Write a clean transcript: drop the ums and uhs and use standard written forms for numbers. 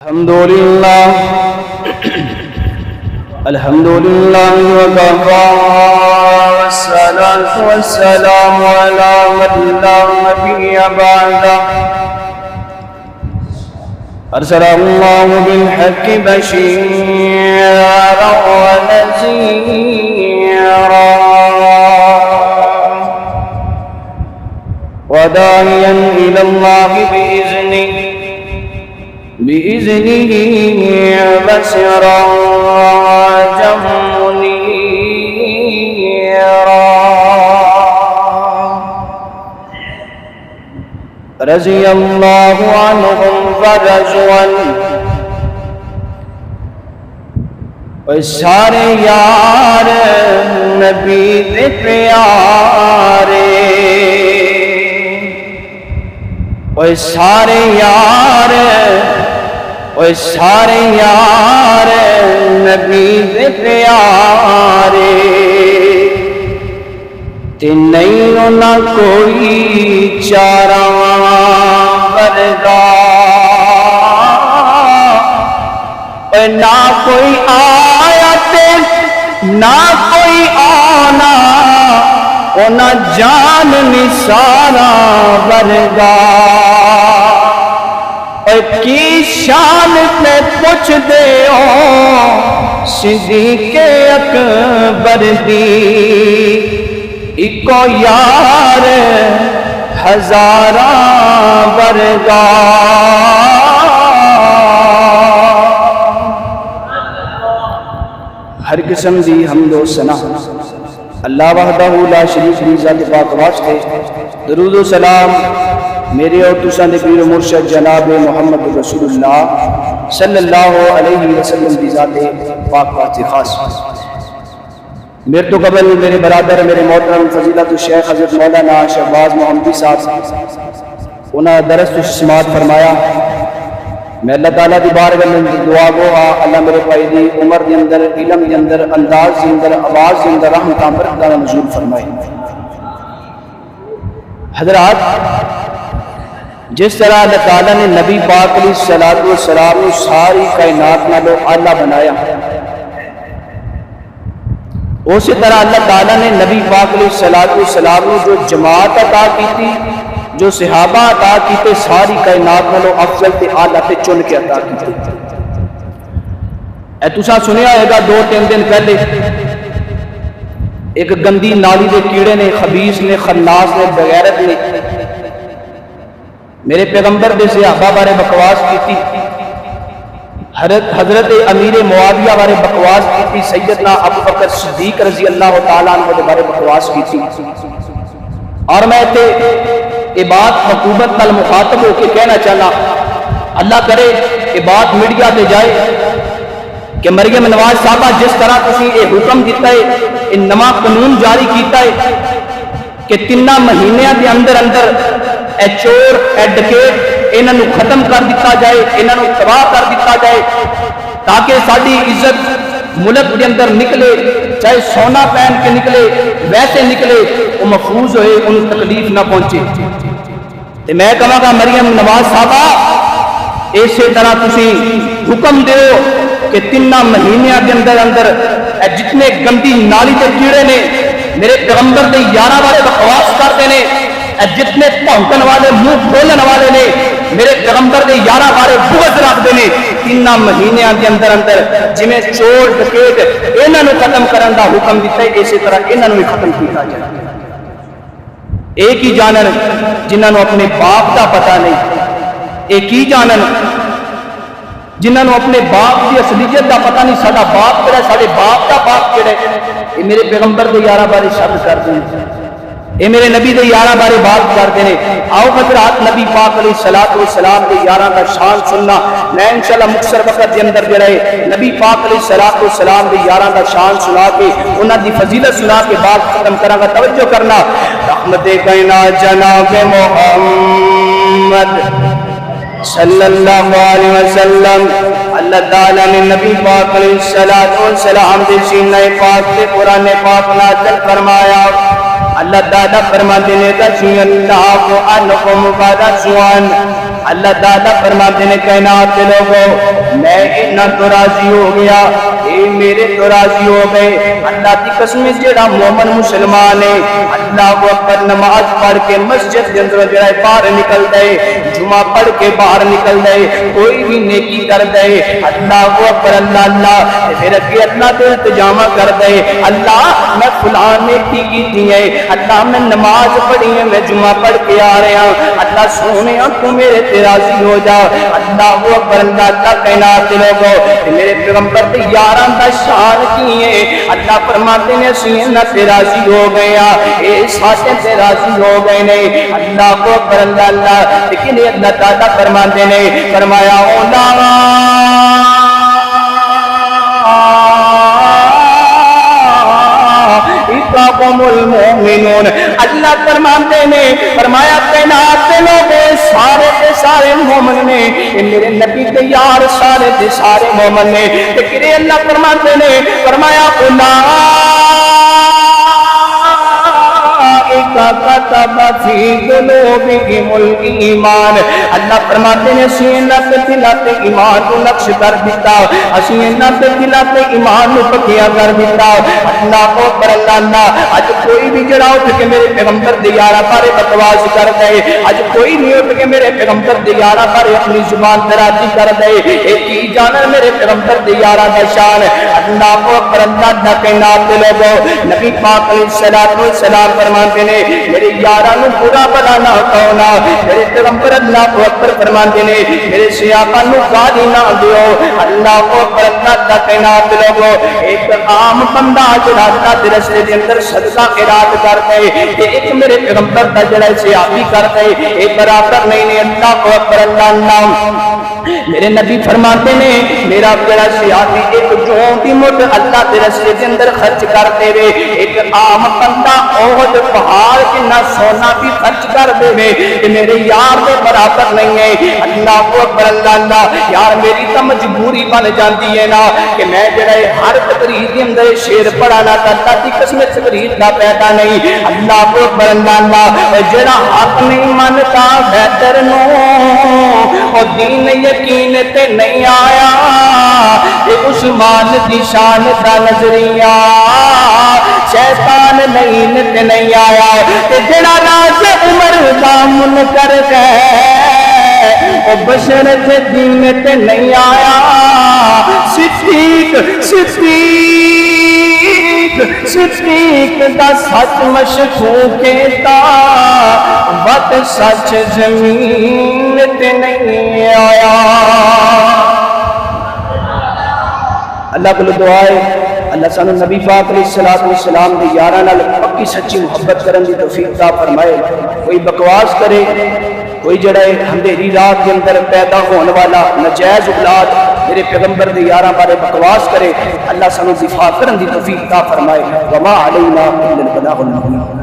الحمد لله وكفى والصلاة والسلام على من لا نبي بعده أرسله الله بالحق بشيرا ونذيرا وداعيا إلى الله بإذنه وسراجا منيرا رضي الله عنهم ورضوا عنه سارے یار نبی دے پیارے سارے یار نبی دے پیارے تے نہیں ہونا کوئی چارہ ورگا نہ کوئی آیا تے نہ کوئی آنا نہ جان نثارا ورگا کی شان پہ پوچھ دے صدیق اکبر دی اکو یار ہزارہ ورگا ہر قسم دی حمد و ثنا اللہ وحدہ لا شریک دی ذات پاک واسطے درود و سلام میرے اور تساں دے پیر و مرشد جناب محمد رسول اللہ صلی اللہ علیہ وسلم دی ذات پاک واسطے خاص میرے تو قبل میرے برادر میرے محترم فضیلت الشیخ حضرت مولانا شہباز محمدی صاحب انہاں درس و سماعت فرمایا میں اللہ تعالیٰ دی بارگاہ میں دعا گو اللہ میرے بھائی دی عمر دی اندر علم دی اندر انداز دی اندر آواز دی اندر رحمتاں برکتاں نزول فرمائے حضرات جس طرح اللہ تعالیٰ نے نبی پاک علیہ السلام نے ساری کائنات نالو اعلیٰ بنایا اسی طرح اللہ تعالیٰ نے نبی پاک علیہ السلام نے جو جماعت عطا کی تھی جو صحابہ عطا کیتے ساری کائنات نالو افضل تے اعلیٰ تے چن کے عطا کیتے اے تساں سنیا ہوئے گا 2-3 دن پہلے ایک گندی نالی دے کیڑے نے خبیث نے خناس نے بغیرت نے میرے پیغمبر دے صحابہ بارے بکواس کی تھی حضرت امیر معاویہ بارے بکواس کی تھی سیدنا ابو بکر صدیق رضی اللہ تعالیٰ عنہ دے بارے بکواس کی تھی اور میں تے یہ بات حکومت نال مخاطب ہو کے کہنا چاہنا اللہ کرے یہ بات میڈیا تے جائے کہ مریم نواز صاحبہ جس طرح تسی یہ حکم دیتا ہے یہ نواں قانون جاری کیتا ہے کہ 3 مہینیاں دے اندر اے چور اے ڈکیٹ انہاں نو ختم کر دیتا جائے انہاں نو تباہ کر دیتا جائے تاکہ ساری عزت ملک کے اندر نکلے چاہے سونا پہن کے نکلے ویسے نکلے وہ محفوظ ہوئے ان تکلیف نہ پہنچے تو میں کہاں گا مریم نواز صاحبہ اسی طرح تسی حکم دیو کہ 3 مہینیاں کے اندر جتنے گندی نالی کے کیڑے نے میرے پیغمبر دے یارہ والے بکواس کرتے ہیں جتنے پہنچن والے منہ کھولن والے نے میرے پیغمبر دے یارہ والے بغض رکھتے ہیں 3 مہینیاں کے اندر جویں چور ڈکیٹ انہاں نو ختم کرن دا حکم دیتا ہے اسی طرح انہاں نو ختم کیتا جائے ایک ہی جانن جنہاں نو اپنے باپ دا پتہ نہیں ایک ہی جانن جنہاں نو اپنے باپ دی اصلیت دا پتہ نہیں ساڈا باپ کیڑا ساڈے باپ دا باپ کیڑا یہ میرے پیغمبر دے یارہ بارے شبد کردے ہیں اے میرے نبی دے یارہ بارے بات کرتے ہیں آؤ حضرات نبی پاک علیہ السلام دے یارہ کا شان سننا میں انشاءاللہ مختصر وقت دے اندر جڑے نبی پاک علیہ السلام دے یارہ کا شان سنا کے انہاں دی فضیلت سنا کے بعد ختم کراں گا توجہ کرنا رحمت کائنات جناب محمد صلی اللہ علیہ وسلم اللہ تعالیٰ نے نبی پاک علیہ السلام دے سینہ پاک سے قرآن پاک نازل فرمایا اللہ تعالیٰ فرماتے ہیں رضی اللہ عنہم ورضوا عنہ اللہ تعالیٰ فرماتے ہیں کائنات کے لوگوں میں اتنا تو راضی ہو گیا اے میرے تو راضی ہو گئے اللہ کی قسم جڑا مومن مسلمان ہے اللہ کو اکبر نماز پڑھ کے مسجد کے اندر جڑا باہر نکل دے جمعہ پڑھ کے باہر نکل دے کوئی بھی نیکی کر دے اللہ کو اکبر اللہ اللہ پھر اگے اللہ دے التجامہ کر دے اللہ میں فلاں نیکی کی ہے اللہ میں نماز پڑھی ہے میں جمعہ پڑھ کے آ رہا ہوں اللہ سونے تو میرے تے راضی ہو جا اللہ کو اکبر اللہ اللہ کائنات لوگوں میرے پیغمبر تے یاراں دا شان کی ہے اللہ فرماتے ہیں اسی نہ تے راضی ہو گیا اے ساتے تے راضی ہو گئے نے اللہ کو اکبر اللہ اللہ لیکن اللہ تعالیٰ فرماتے ہیں فرمایا المؤمنون اللہ فرماتے ہیں فرمایا کائنات کے لوگ سارے کے سارے مومن نے میرے نبی کے یار سارے کے سارے مومن نے لیکن اللہ فرماتے ہیں فرمایا كتب في قلوبهم الایمان اللہ فرماتے ہیں سینہ پہ دلات ایمان کو نقش کر دیتا سینہ پہ دلات ایمان کو پکیا کر دیتا اللہ کو پر اللہ اج کوئی بھی جڑا اٹھ کے میرے پیغمبر دی یارا بارے بکواس کر دے اج کوئی نہیں اٹھ کے میرے پیغمبر دی یارا بارے اپنی زبان دراتی کر دے ایک ہی جانا میرے پیغمبر دی یارا دا شان اللہ کو پر اللہ کائنات کے لوگوں نبی پاک علیہ الصلوۃ والسلام فرماتے ہیں میرے یارانو برا بلا نہ کہنا میرے پیغمبر اللہ کو اکبر فرماتے ہیں میرے سیاقہ نو گالی نہ دیو اللہ کو اکبر اللہ کائنات لوگوں ایک عام بندہ جڑا اللہ دے رستے دے اندر صدقہ خیرات کرتا ہے کہ ایک میرے پیغمبر دا جڑا صحابی کرتا ہے ایک برابر نہیں اللہ کو اکبر اللہ میرے نبی فرماتے ہیں میرا جڑا صحابی ایک جون دی مٹ اللہ دے رستے دے اندر خرچ کرتے ہوئے ایک عام بندہ احد پہاڑ جتنا سونا بھی خرچ کر دے کہ میرے یار دے برابر نہیں ہے اللہ کو اکبر اللہ اللہ یار میری تو مجبوری بن جاتی ہے نا کہ میں جڑا ہر تقریر کے اندر شعر پڑھانا کرتا دی قسم تقریر کا پیدا نہیں اللہ کو اکبر اللہ اللہ جڑا حق نہیں منتا بہتر نو اور دین یقین تے نہیں آیا کہ عثمان دی شان دا نظریہ شیطان نہیں تے نہیں آیا تے جڑا راز عمر دا منکر گئے او بشر تے دین تے نہیں آیا صدیق دا سچ مشکوک تا بات سچ زمین تے نہیں آیا اللہ کو دعائے اللہ سانو نبی پاک علیہ الصلوۃ والسلام دی یاراں نال پکی سچی محبت کرن دی توفیق عطا فرمائے کوئی بکواس کرے کوئی جڑا اندھیری رات کے اندر پیدا ہونے والا ناجائز اولاد میرے پیغمبر دی یاراں بارے بکواس کرے اللہ سانو دفاع کرن دی توفیق عطا فرمائے وما علینا الا البلاغ المبین